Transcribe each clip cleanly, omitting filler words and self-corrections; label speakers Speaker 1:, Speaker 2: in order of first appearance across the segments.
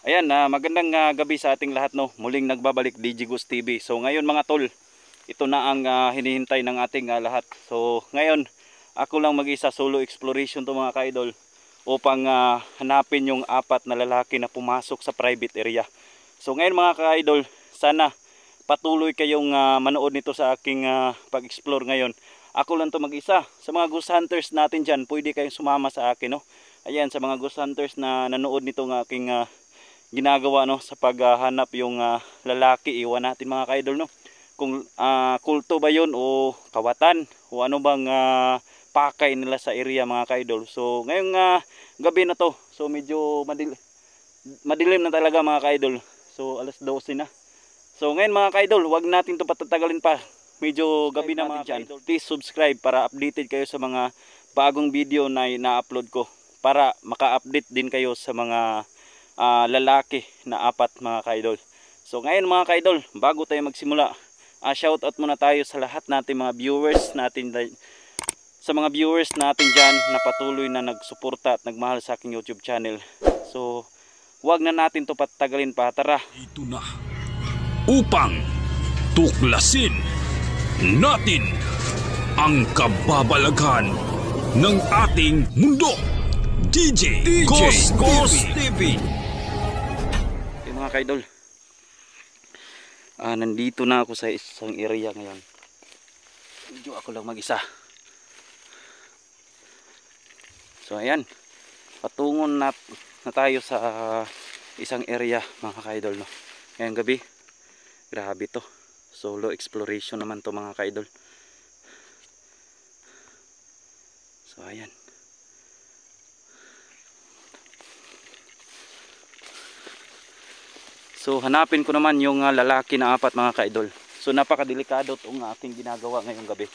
Speaker 1: Ayan, magandang gabi sa ating lahat, no. Muling nagbabalik DJ Gus TV. So ngayon mga tol, ito na ang hinihintay ng ating lahat. So ngayon, ako lang mag-isa, solo exploration to mga ka-idol, upang hanapin yung apat na lalaki na pumasok sa private area. So ngayon mga ka-idol, sana patuloy kayong manood nito sa aking pag-explore ngayon. Ako lang to mag-isa. Sa mga ghost hunters natin dyan, pwede kayong sumama sa akin, no. Ayan, sa mga ghost hunters na nanood nitong aking ginagawa, no, sa paghahanap yung lalaki, iwan natin mga ka-idol, no, kung kulto ba yun o kawatan o ano bang pakay nila sa area mga ka-idol. So ngayong gabi na to, so medyo madilim na talaga mga ka-idol. So alas 12 na. So ngayon mga ka-idol, wag natin to patatagalin pa, medyo gabi na mga ka-idol. Please subscribe para updated kayo sa mga bagong video na ina-upload ko, para maka-update din kayo sa mga lalaki na apat mga ka-idol. So ngayon mga ka-idol, bago tayo magsimula, shoutout muna tayo sa lahat natin mga viewers natin, sa mga viewers natin dyan na patuloy na nagsuporta at nagmahal sa aking YouTube channel. So wag na natin to patagalin pa, tara.
Speaker 2: Ito na upang tuklasin natin ang kababalaghan ng ating mundo. DJ Ghost TV.
Speaker 1: Mga ka-idol, nandito na ako sa isang area ngayon. Medyo ako lang mag-isa. So ayan, patungo na tayo sa isang area mga ka-idol, no. Ngayong gabi, grabe to, solo exploration naman to mga ka-idol. So ayan, so hanapin ko naman yung lalaki na apat mga ka-idol. So napakadelikado itong aking ginagawa ngayong gabi.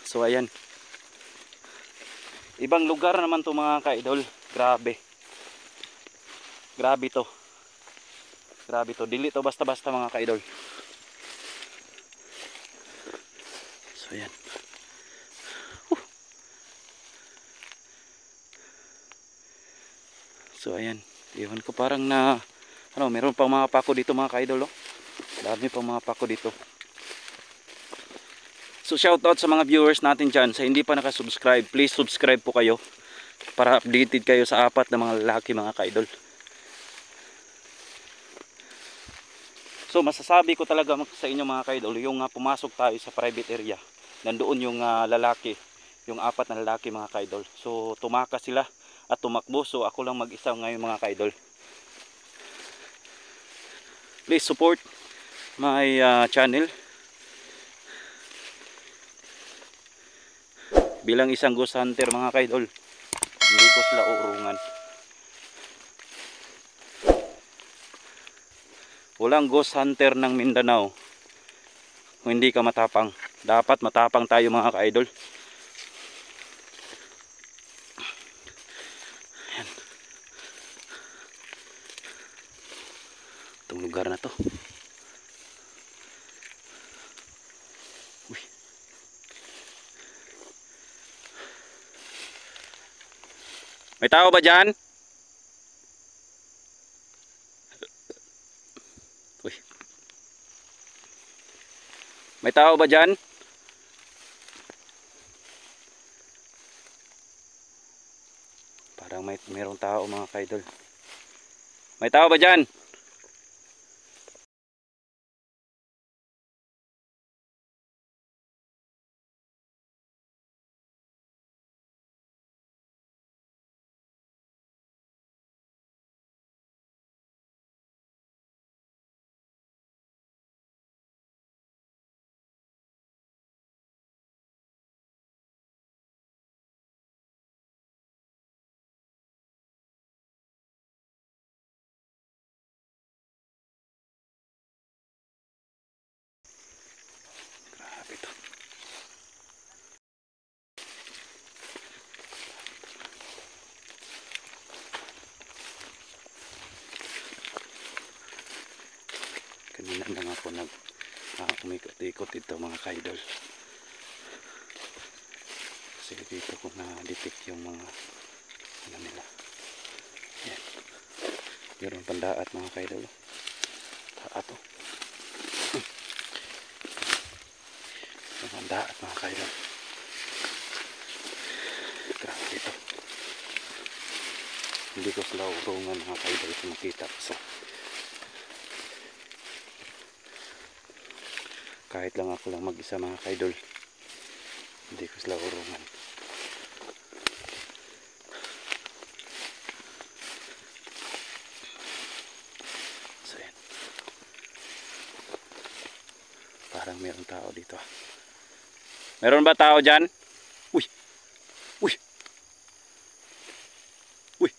Speaker 1: So ayan, ibang lugar naman to mga ka-idol. Grabe, grabe to, grabe to, dili to basta basta mga ka-idol. So ayan, so ayan, iwan ko parang na meron pang mga pako dito mga ka-idol, oh. Dami pang mga pako dito. So shoutout sa mga viewers natin dyan, sa hindi pa nakasubscribe, please subscribe po kayo para updated kayo sa apat na mga lalaki mga ka-idol. So masasabi ko talaga sa inyo mga ka-idol, yung pumasok tayo sa private area, nandoon yung lalaki, yung apat na lalaki mga ka-idol. So tumakas sila at tumakbo, so ako lang mag-isa ngayon mga ka-idol. Please support my channel. Bilang isang ghost hunter mga ka-idol, hindi ko sila uurungan. Walang ghost hunter ng Mindanao kung hindi ka matapang. Dapat matapang tayo mga ka-idol. Itong lugar na to, uy, may tao ba dyan? Uy, may tao ba dyan? Parang mayroong tao mga ka-idol. May tao ba dyan? kanina lang ako nag umikot-ikot dito mga kaidol. Kasi dito ko na-detect yung mga ano nila. Yan. Meron pandaat mga kaidol. Daat oh. Pandaat mga kaidol. Grabe dito. Hindi ko sila urungan mga kaidol kung makita ko sa kahit lang ako lang mag-isa mga kaidol, hindi ko sila urungan. So yan, parang meron tao dito. Meron ba tao dyan? Uy! Uy! Uy!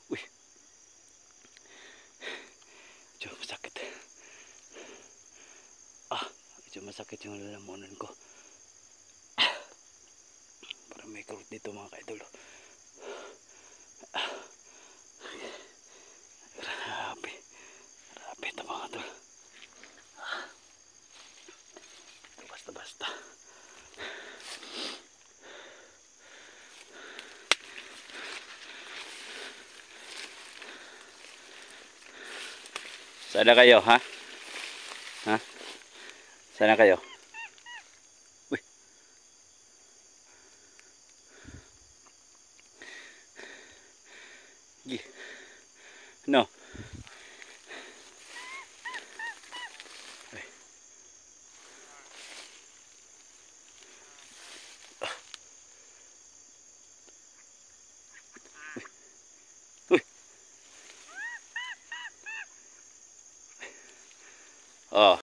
Speaker 1: Uy! Medyo masakit. Medyo masakit yung lalamunan ko. Parang may kurot dito mga kaidol. Grabe. Grabe ito mga tol. Ito basta-basta. Sana kayo ha? Ha? Sana kayo? Uy. No. Uy. Oh.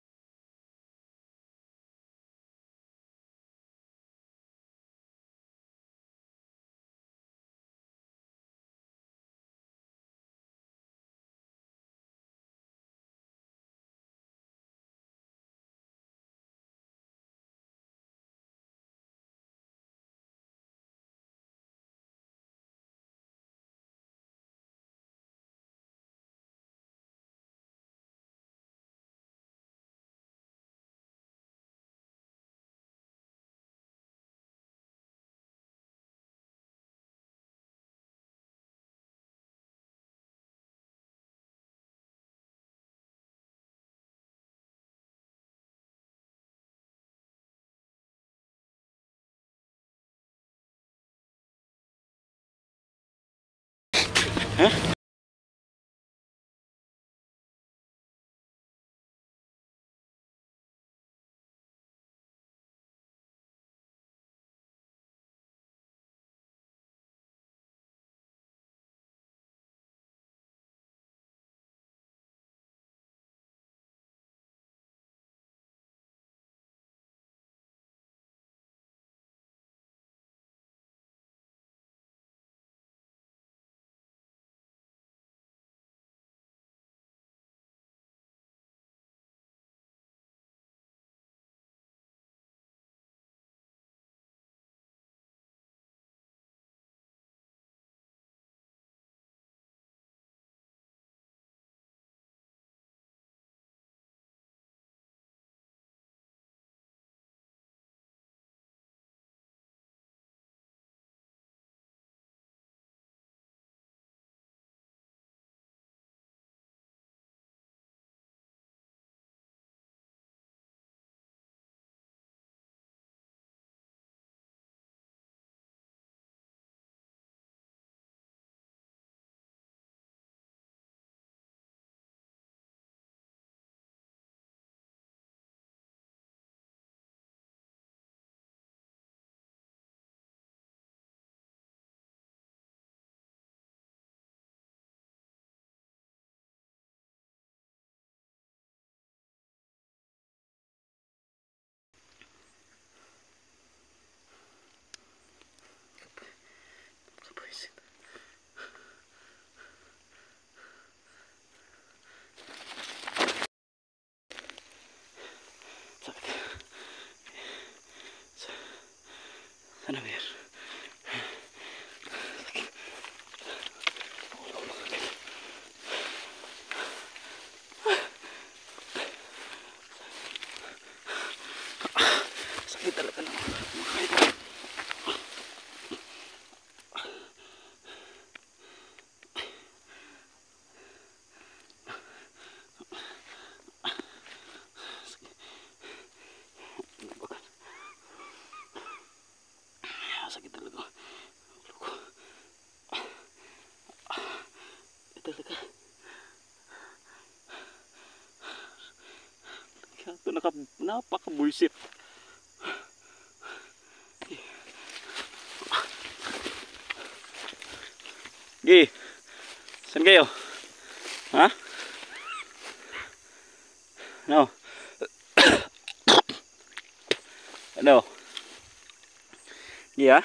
Speaker 1: Sana mer. Sakit talaga na. Sakit talaga. Talaga. Ito napaka-buisit. Gi, saan kayo? Ha? Ano? Ano? Gi ha?